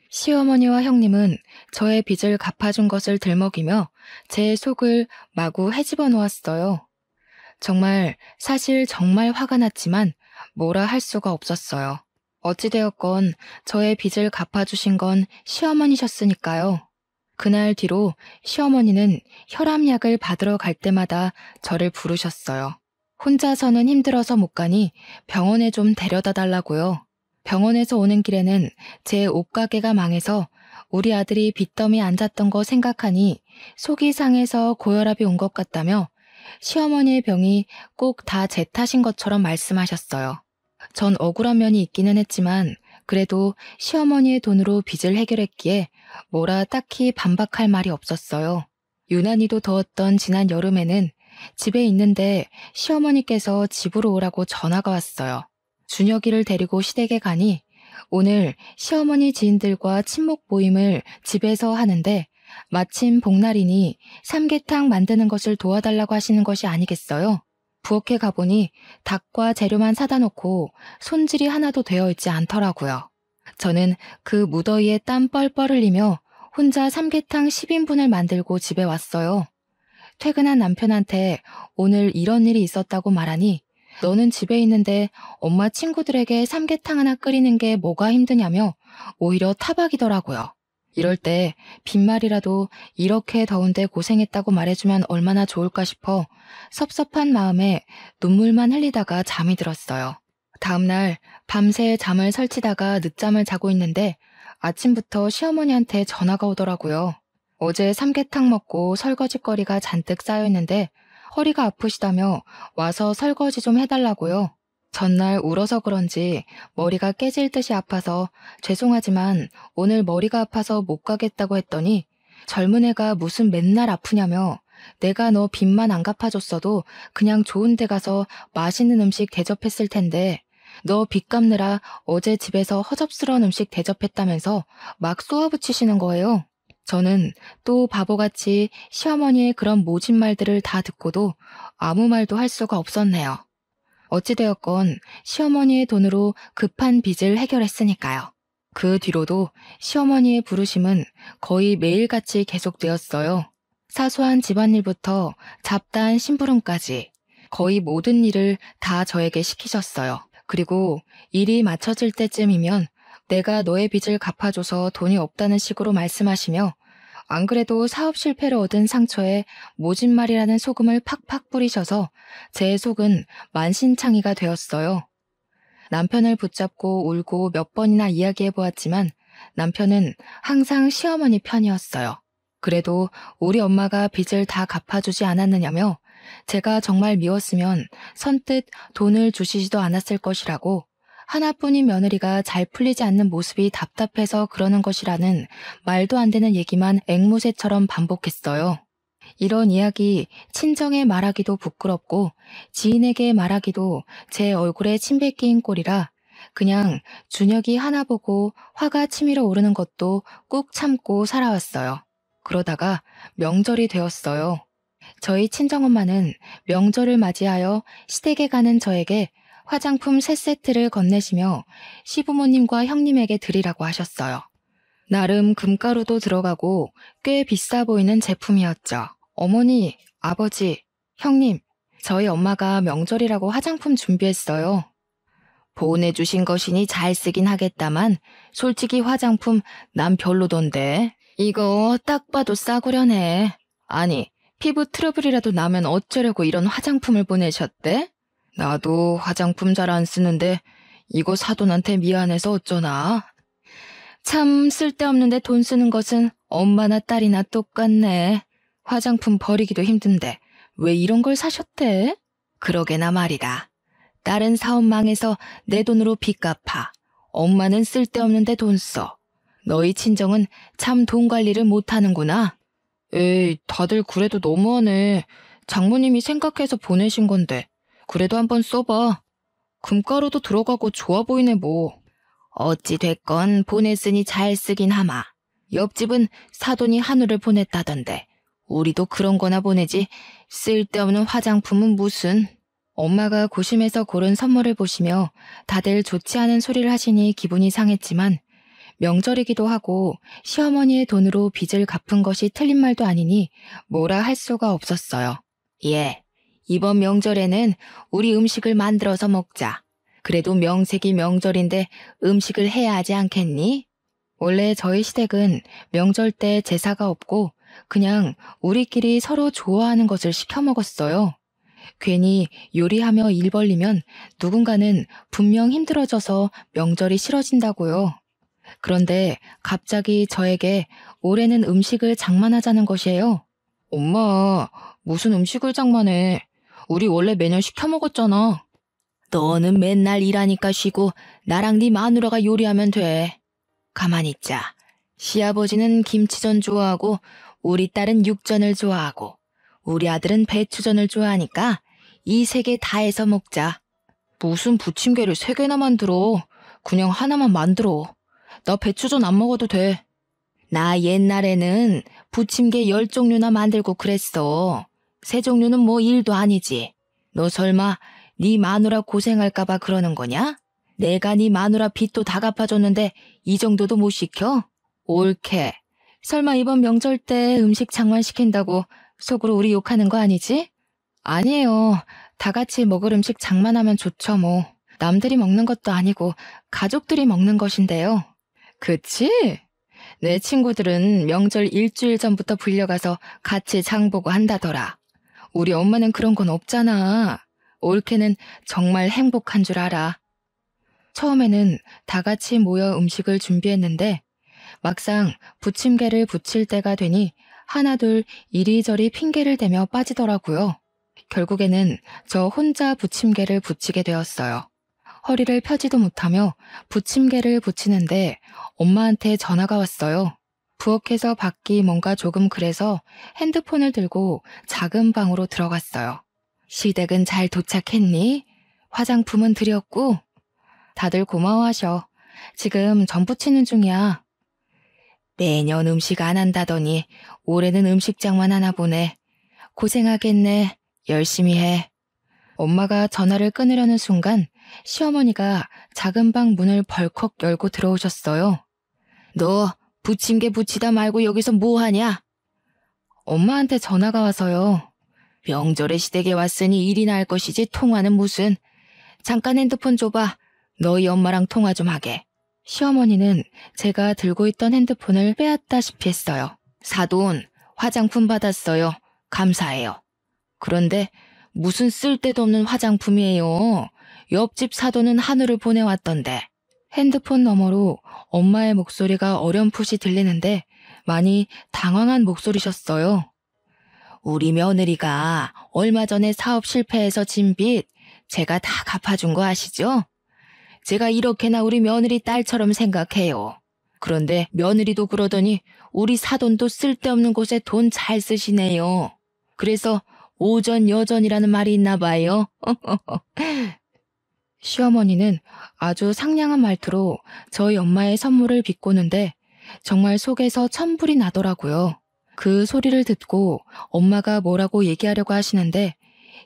시어머니와 형님은 저의 빚을 갚아준 것을 들먹이며 제 속을 마구 헤집어 놓았어요. 사실 정말 화가 났지만 뭐라 할 수가 없었어요. 어찌되었건 저의 빚을 갚아주신 건 시어머니셨으니까요. 그날 뒤로 시어머니는 혈압약을 받으러 갈 때마다 저를 부르셨어요. 혼자서는 힘들어서 못 가니 병원에 좀 데려다 달라고요. 병원에서 오는 길에는 제 옷가게가 망해서 우리 아들이 빚더미에 앉았던 거 생각하니 속이 상해서 고혈압이 온 것 같다며 시어머니의 병이 꼭 다 제 탓인 것처럼 말씀하셨어요. 전 억울한 면이 있기는 했지만 그래도 시어머니의 돈으로 빚을 해결했기에 뭐라 딱히 반박할 말이 없었어요. 유난히도 더웠던 지난 여름에는 집에 있는데 시어머니께서 집으로 오라고 전화가 왔어요. 준혁이를 데리고 시댁에 가니 오늘 시어머니 지인들과 친목 모임을 집에서 하는데 마침 복날이니 삼계탕 만드는 것을 도와달라고 하시는 것이 아니겠어요? 부엌에 가보니 닭과 재료만 사다 놓고 손질이 하나도 되어 있지 않더라고요. 저는 그 무더위에 땀 뻘뻘 흘리며 혼자 삼계탕 10인분을 만들고 집에 왔어요. 퇴근한 남편한테 오늘 이런 일이 있었다고 말하니 너는 집에 있는데 엄마 친구들에게 삼계탕 하나 끓이는 게 뭐가 힘드냐며 오히려 타박이더라고요. 이럴 때 빈말이라도 이렇게 더운데 고생했다고 말해주면 얼마나 좋을까 싶어 섭섭한 마음에 눈물만 흘리다가 잠이 들었어요. 다음날 밤새 잠을 설치다가 늦잠을 자고 있는데 아침부터 시어머니한테 전화가 오더라고요. 어제 삼계탕 먹고 설거지거리가 잔뜩 쌓여있는데 허리가 아프시다며 와서 설거지 좀 해달라고요. 전날 울어서 그런지 머리가 깨질 듯이 아파서 죄송하지만 오늘 머리가 아파서 못 가겠다고 했더니 젊은 애가 무슨 맨날 아프냐며 내가 너 빚만 안 갚아줬어도 그냥 좋은 데 가서 맛있는 음식 대접했을 텐데 너 빚 갚느라 어제 집에서 허접스러운 음식 대접했다면서 막 쏘아붙이시는 거예요. 저는 또 바보같이 시어머니의 그런 모진 말들을 다 듣고도 아무 말도 할 수가 없었네요. 어찌되었건 시어머니의 돈으로 급한 빚을 해결했으니까요. 그 뒤로도 시어머니의 부르심은 거의 매일같이 계속되었어요. 사소한 집안일부터 잡다한 심부름까지 거의 모든 일을 다 저에게 시키셨어요. 그리고 일이 맞춰질 때쯤이면 내가 너의 빚을 갚아줘서 돈이 없다는 식으로 말씀하시며 안 그래도 사업 실패로 얻은 상처에 모진말이라는 소금을 팍팍 뿌리셔서 제 속은 만신창이가 되었어요. 남편을 붙잡고 울고 몇 번이나 이야기해보았지만 남편은 항상 시어머니 편이었어요. 그래도 우리 엄마가 빚을 다 갚아주지 않았느냐며 제가 정말 미웠으면 선뜻 돈을 주시지도 않았을 것이라고 하나뿐인 며느리가 잘 풀리지 않는 모습이 답답해서 그러는 것이라는 말도 안 되는 얘기만 앵무새처럼 반복했어요. 이런 이야기 친정에 말하기도 부끄럽고 지인에게 말하기도 제 얼굴에 침 뱉기인 꼴이라 그냥 준혁이 하나 보고 화가 치밀어 오르는 것도 꾹 참고 살아왔어요. 그러다가 명절이 되었어요. 저희 친정엄마는 명절을 맞이하여 시댁에 가는 저에게 화장품 3세트를 건네시며 시부모님과 형님에게 드리라고 하셨어요. 나름 금가루도 들어가고 꽤 비싸 보이는 제품이었죠. 어머니, 아버지, 형님, 저희 엄마가 명절이라고 화장품 준비했어요. 보내주신 것이니 잘 쓰긴 하겠다만 솔직히 화장품 난 별로던데. 이거 딱 봐도 싸구려네. 아니, 피부 트러블이라도 나면 어쩌려고 이런 화장품을 보내셨대? 나도 화장품 잘 안 쓰는데 이거 사돈한테 미안해서 어쩌나. 참 쓸데없는데 돈 쓰는 것은 엄마나 딸이나 똑같네. 화장품 버리기도 힘든데 왜 이런 걸 사셨대? 그러게나 말이다. 딸은 사업 망해서 내 돈으로 빚 갚아. 엄마는 쓸데없는데 돈 써. 너희 친정은 참 돈 관리를 못하는구나. 에이, 다들 그래도 너무하네. 장모님이 생각해서 보내신 건데 그래도 한번 써봐. 금가루도 들어가고 좋아 보이네 뭐. 어찌 됐건 보냈으니 잘 쓰긴 하마. 옆집은 사돈이 한우를 보냈다던데 우리도 그런 거나 보내지 쓸데없는 화장품은 무슨. 엄마가 고심해서 고른 선물을 보시며 다들 좋지 않은 소리를 하시니 기분이 상했지만 명절이기도 하고 시어머니의 돈으로 빚을 갚은 것이 틀린 말도 아니니 뭐라 할 수가 없었어요. 예, 이번 명절에는 우리 음식을 만들어서 먹자. 그래도 명색이 명절인데 음식을 해야 하지 않겠니? 원래 저희 시댁은 명절 때 제사가 없고 그냥 우리끼리 서로 좋아하는 것을 시켜 먹었어요. 괜히 요리하며 일 벌리면 누군가는 분명 힘들어져서 명절이 싫어진다고요. 그런데 갑자기 저에게 올해는 음식을 장만하자는 것이에요. 엄마, 무슨 음식을 장만해? 우리 원래 매년 시켜 먹었잖아. 너는 맨날 일하니까 쉬고 나랑 네 마누라가 요리하면 돼. 가만히 있자. 시아버지는 김치전 좋아하고 우리 딸은 육전을 좋아하고 우리 아들은 배추전을 좋아하니까 이 3개 다 해서 먹자. 무슨 부침개를 3개나 만들어. 그냥 하나만 만들어. 나 배추전 안 먹어도 돼. 나 옛날에는 부침개 10종류나 만들고 그랬어. 3종류는 뭐 일도 아니지. 너 설마 네 마누라 고생할까봐 그러는 거냐? 내가 네 마누라 빚도 다 갚아줬는데 이 정도도 못 시켜? 옳게. 설마 이번 명절 때 음식 장만시킨다고 속으로 우리 욕하는 거 아니지? 아니에요. 다 같이 먹을 음식 장만하면 좋죠 뭐. 남들이 먹는 것도 아니고 가족들이 먹는 것인데요. 그치? 내 친구들은 명절 일주일 전부터 불려가서 같이 장 보고 한다더라. 우리 엄마는 그런 건 없잖아. 올케는 정말 행복한 줄 알아. 처음에는 다 같이 모여 음식을 준비했는데 막상 부침개를 부칠 때가 되니 하나둘 이리저리 핑계를 대며 빠지더라고요. 결국에는 저 혼자 부침개를 부치게 되었어요. 허리를 펴지도 못하며 부침개를 부치는데 엄마한테 전화가 왔어요. 부엌에서 밖이 뭔가 조금 그래서 핸드폰을 들고 작은 방으로 들어갔어요. 시댁은 잘 도착했니? 화장품은 드렸고? 다들 고마워하셔. 지금 전 부치는 중이야. 매년 음식 안 한다더니 올해는 음식장만 하나 보네. 고생하겠네. 열심히 해. 엄마가 전화를 끊으려는 순간 시어머니가 작은 방 문을 벌컥 열고 들어오셨어요. 너 부침개 부치다 말고 여기서 뭐 하냐? 엄마한테 전화가 와서요. 명절에 시댁에 왔으니 일이나 할 것이지 통화는 무슨. 잠깐 핸드폰 줘봐. 너희 엄마랑 통화 좀 하게. 시어머니는 제가 들고 있던 핸드폰을 빼앗다시피 했어요. 사돈, 화장품 받았어요. 감사해요. 그런데 무슨 쓸데도 없는 화장품이에요. 옆집 사돈은 한우를 보내왔던데. 핸드폰 너머로 엄마의 목소리가 어렴풋이 들리는데 많이 당황한 목소리셨어요. 우리 며느리가 얼마 전에 사업 실패해서 진 빚 제가 다 갚아준 거 아시죠? 제가 이렇게나 우리 며느리 딸처럼 생각해요. 그런데 며느리도 그러더니 우리 사돈도 쓸데없는 곳에 돈 잘 쓰시네요. 그래서 오전 여전이라는 말이 있나 봐요. 시어머니는 아주 상냥한 말투로 저희 엄마의 선물을 비꼬는데 정말 속에서 천불이 나더라고요. 그 소리를 듣고 엄마가 뭐라고 얘기하려고 하시는데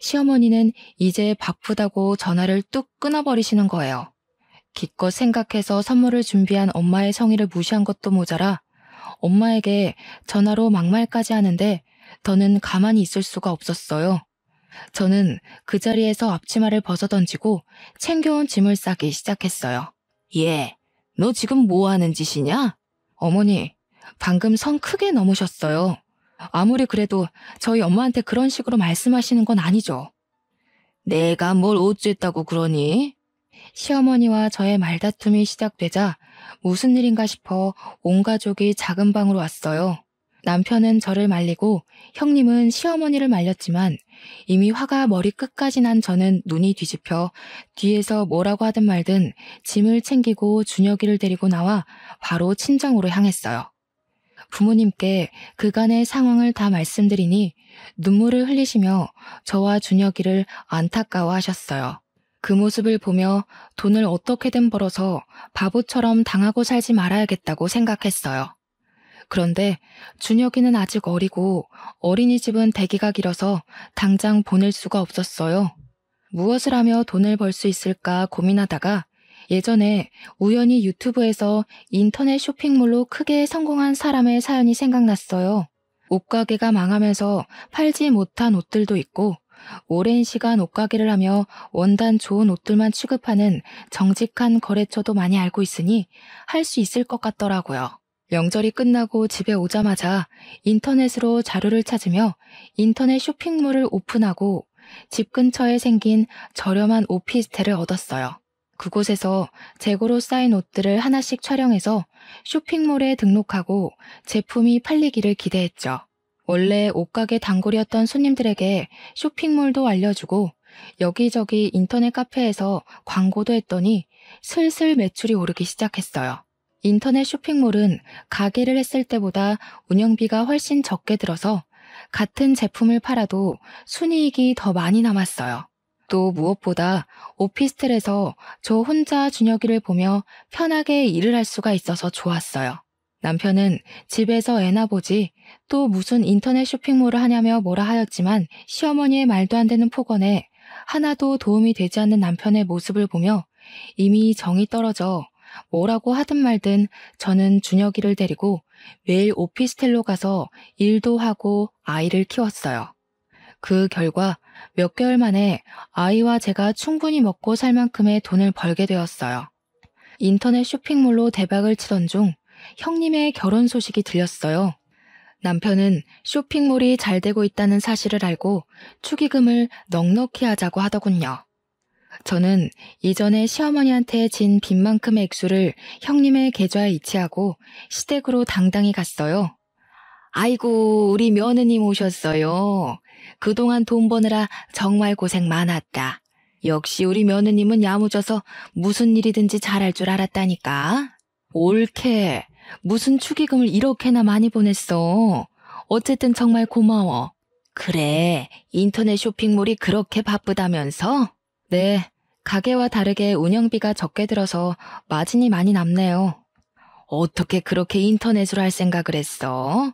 시어머니는 이제 바쁘다고 전화를 뚝 끊어버리시는 거예요. 기껏 생각해서 선물을 준비한 엄마의 성의를 무시한 것도 모자라 엄마에게 전화로 막말까지 하는데 더는 가만히 있을 수가 없었어요. 저는 그 자리에서 앞치마를 벗어던지고 챙겨온 짐을 싸기 시작했어요. 얘, 너 지금 뭐 하는 짓이냐? 어머니, 방금 선 크게 넘으셨어요. 아무리 그래도 저희 엄마한테 그런 식으로 말씀하시는 건 아니죠. 내가 뭘 어쨌다고 그러니? 시어머니와 저의 말다툼이 시작되자 무슨 일인가 싶어 온 가족이 작은 방으로 왔어요. 남편은 저를 말리고 형님은 시어머니를 말렸지만 이미 화가 머리끝까지 난 저는 눈이 뒤집혀 뒤에서 뭐라고 하든 말든 짐을 챙기고 준혁이를 데리고 나와 바로 친정으로 향했어요. 부모님께 그간의 상황을 다 말씀드리니 눈물을 흘리시며 저와 준혁이를 안타까워하셨어요. 그 모습을 보며 돈을 어떻게든 벌어서 바보처럼 당하고 살지 말아야겠다고 생각했어요. 그런데 준혁이는 아직 어리고 어린이집은 대기가 길어서 당장 보낼 수가 없었어요. 무엇을 하며 돈을 벌 수 있을까 고민하다가 예전에 우연히 유튜브에서 인터넷 쇼핑몰로 크게 성공한 사람의 사연이 생각났어요. 옷가게가 망하면서 팔지 못한 옷들도 있고 오랜 시간 옷가게를 하며 원단 좋은 옷들만 취급하는 정직한 거래처도 많이 알고 있으니 할 수 있을 것 같더라고요. 명절이 끝나고 집에 오자마자 인터넷으로 자료를 찾으며 인터넷 쇼핑몰을 오픈하고 집 근처에 생긴 저렴한 오피스텔을 얻었어요. 그곳에서 재고로 쌓인 옷들을 하나씩 촬영해서 쇼핑몰에 등록하고 제품이 팔리기를 기대했죠. 원래 옷가게 단골이었던 손님들에게 쇼핑몰도 알려주고 여기저기 인터넷 카페에서 광고도 했더니 슬슬 매출이 오르기 시작했어요. 인터넷 쇼핑몰은 가게를 했을 때보다 운영비가 훨씬 적게 들어서 같은 제품을 팔아도 순이익이 더 많이 남았어요. 또 무엇보다 오피스텔에서 저 혼자 준혁이를 보며 편하게 일을 할 수가 있어서 좋았어요. 남편은 집에서 애나 보지 또 무슨 인터넷 쇼핑몰을 하냐며 뭐라 하였지만 시어머니의 말도 안 되는 폭언에 하나도 도움이 되지 않는 남편의 모습을 보며 이미 정이 떨어져 뭐라고 하든 말든 저는 준혁이를 데리고 매일 오피스텔로 가서 일도 하고 아이를 키웠어요. 그 결과 몇 개월 만에 아이와 제가 충분히 먹고 살 만큼의 돈을 벌게 되었어요. 인터넷 쇼핑몰로 대박을 치던 중 형님의 결혼 소식이 들렸어요. 남편은 쇼핑몰이 잘 되고 있다는 사실을 알고 축의금을 넉넉히 하자고 하더군요. 저는 이전에 시어머니한테 진 빚만큼의 액수를 형님의 계좌에 이체하고 시댁으로 당당히 갔어요. 아이고, 우리 며느님 오셨어요. 그동안 돈 버느라 정말 고생 많았다. 역시 우리 며느님은 야무져서 무슨 일이든지 잘할 줄 알았다니까. 옳게. 무슨 축의금을 이렇게나 많이 보냈어. 어쨌든 정말 고마워. 그래, 인터넷 쇼핑몰이 그렇게 바쁘다면서? 네, 가게와 다르게 운영비가 적게 들어서 마진이 많이 남네요. 어떻게 그렇게 인터넷으로 할 생각을 했어?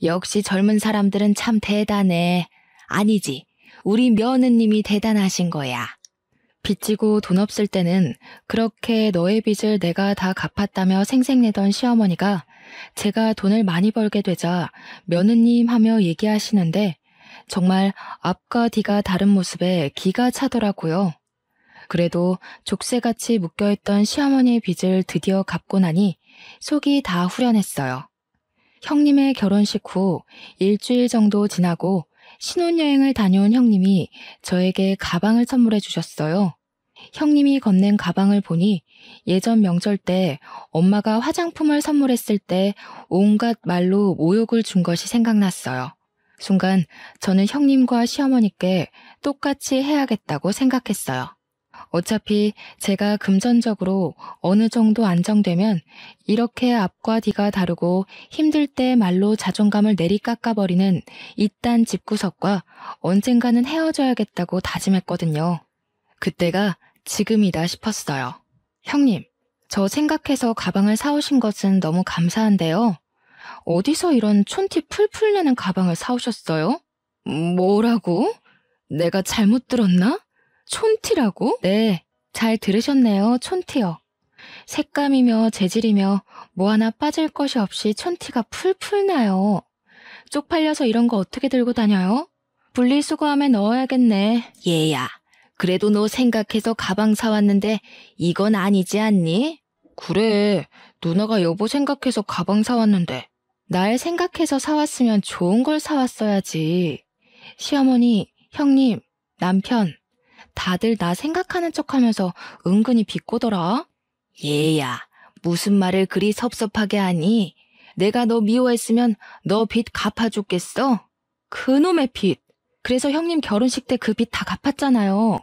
역시 젊은 사람들은 참 대단해. 아니지, 우리 며느님이 대단하신 거야. 빚지고 돈 없을 때는 그렇게 너의 빚을 내가 다 갚았다며 생색내던 시어머니가 제가 돈을 많이 벌게 되자 며느님 하며 얘기하시는데 정말 앞과 뒤가 다른 모습에 기가 차더라고요. 그래도 족쇄같이 묶여있던 시어머니의 빚을 드디어 갚고 나니 속이 다 후련했어요. 형님의 결혼식 후 일주일 정도 지나고 신혼여행을 다녀온 형님이 저에게 가방을 선물해 주셨어요. 형님이 건넨 가방을 보니 예전 명절 때 엄마가 화장품을 선물했을 때 온갖 말로 모욕을 준 것이 생각났어요. 순간 저는 형님과 시어머니께 똑같이 해야겠다고 생각했어요. 어차피 제가 금전적으로 어느 정도 안정되면 이렇게 앞과 뒤가 다르고 힘들 때 말로 자존감을 내리깎아버리는 이딴 집구석과 언젠가는 헤어져야겠다고 다짐했거든요. 그때가 지금이다 싶었어요. 형님, 저 생각해서 가방을 사오신 것은 너무 감사한데요. 어디서 이런 촌티 풀풀 내는 가방을 사오셨어요? 뭐라고? 내가 잘못 들었나? 촌티라고? 네, 잘 들으셨네요. 촌티요. 색감이며 재질이며 뭐 하나 빠질 것이 없이 촌티가 풀풀 나요. 쪽팔려서 이런 거 어떻게 들고 다녀요? 분리수거함에 넣어야겠네. 얘야, 그래도 너 생각해서 가방 사왔는데 이건 아니지 않니? 그래, 누나가 여보 생각해서 가방 사왔는데. 날 생각해서 사왔으면 좋은 걸 사왔어야지. 시어머니, 형님, 남편, 다들 나 생각하는 척하면서 은근히 비꼬더라. 얘야, 무슨 말을 그리 섭섭하게 하니? 내가 너 미워했으면 너 빚 갚아줬겠어? 그놈의 빚. 그래서 형님 결혼식 때 그 빚 다 갚았잖아요.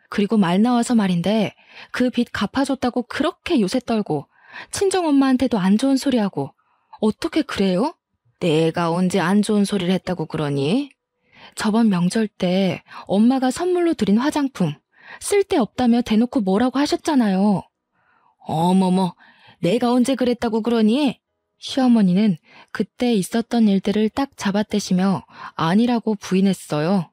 그리고 말 나와서 말인데 그 빚 갚아줬다고 그렇게 요새 떨고 친정엄마한테도 안 좋은 소리 하고 어떻게 그래요? 내가 언제 안 좋은 소리를 했다고 그러니? 저번 명절 때 엄마가 선물로 드린 화장품 쓸데없다며 대놓고 뭐라고 하셨잖아요. 어머머, 내가 언제 그랬다고 그러니? 시어머니는 그때 있었던 일들을 딱 잡아떼시며 아니라고 부인했어요.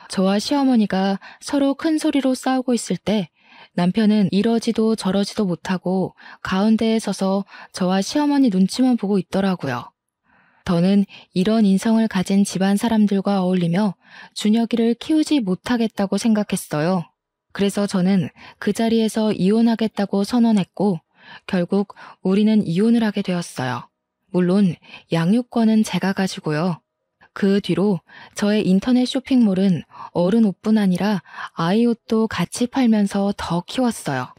저와 시어머니가 서로 큰 소리로 싸우고 있을 때 남편은 이러지도 저러지도 못하고 가운데에 서서 저와 시어머니 눈치만 보고 있더라고요. 더는 이런 인성을 가진 집안 사람들과 어울리며 준혁이를 키우지 못하겠다고 생각했어요. 그래서 저는 그 자리에서 이혼하겠다고 선언했고 결국 우리는 이혼을 하게 되었어요. 물론 양육권은 제가 가지고요. 그 뒤로 저의 인터넷 쇼핑몰은 어른 옷뿐 아니라 아이 옷도 같이 팔면서 더 키웠어요.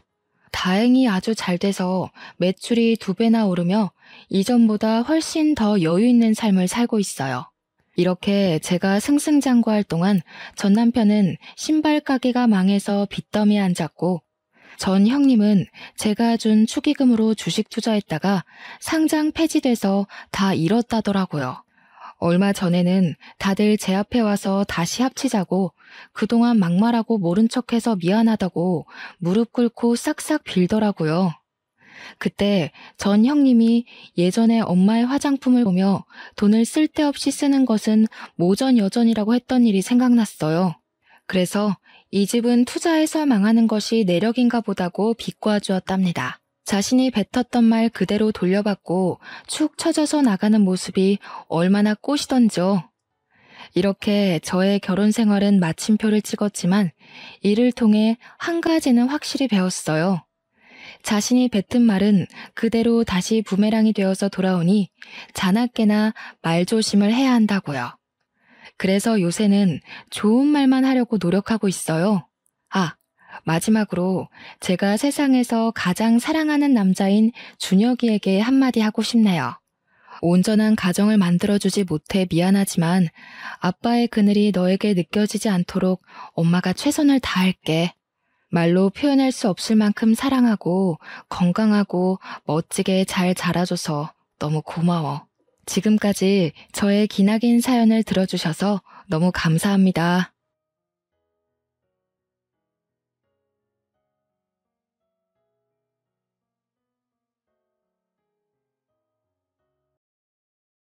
다행히 아주 잘 돼서 매출이 2배나 오르며 이전보다 훨씬 더 여유 있는 삶을 살고 있어요. 이렇게 제가 승승장구할 동안 전 남편은 신발 가게가 망해서 빚더미에 앉았고 전 형님은 제가 준 축의금으로 주식 투자했다가 상장 폐지돼서 다 잃었다더라고요. 얼마 전에는 다들 제 앞에 와서 다시 합치자고 그동안 막말하고 모른 척해서 미안하다고 무릎 꿇고 싹싹 빌더라고요. 그때 전 형님이 예전에 엄마의 화장품을 보며 돈을 쓸데없이 쓰는 것은 모전여전이라고 했던 일이 생각났어요. 그래서 이 집은 투자해서 망하는 것이 내력인가 보다고 비꼬아 주었답니다. 자신이 뱉었던 말 그대로 돌려받고 축 처져서 나가는 모습이 얼마나 꼬시던지요. 이렇게 저의 결혼 생활은 마침표를 찍었지만 이를 통해 한 가지는 확실히 배웠어요. 자신이 뱉은 말은 그대로 다시 부메랑이 되어서 돌아오니 자나깨나 말조심을 해야 한다고요. 그래서 요새는 좋은 말만 하려고 노력하고 있어요. 아, 마지막으로 제가 세상에서 가장 사랑하는 남자인 준혁이에게 한마디 하고 싶네요. 온전한 가정을 만들어주지 못해 미안하지만 아빠의 그늘이 너에게 느껴지지 않도록 엄마가 최선을 다할게. 말로 표현할 수 없을 만큼 사랑하고 건강하고 멋지게 잘 자라줘서 너무 고마워. 지금까지 저의 기나긴 사연을 들어주셔서 너무 감사합니다.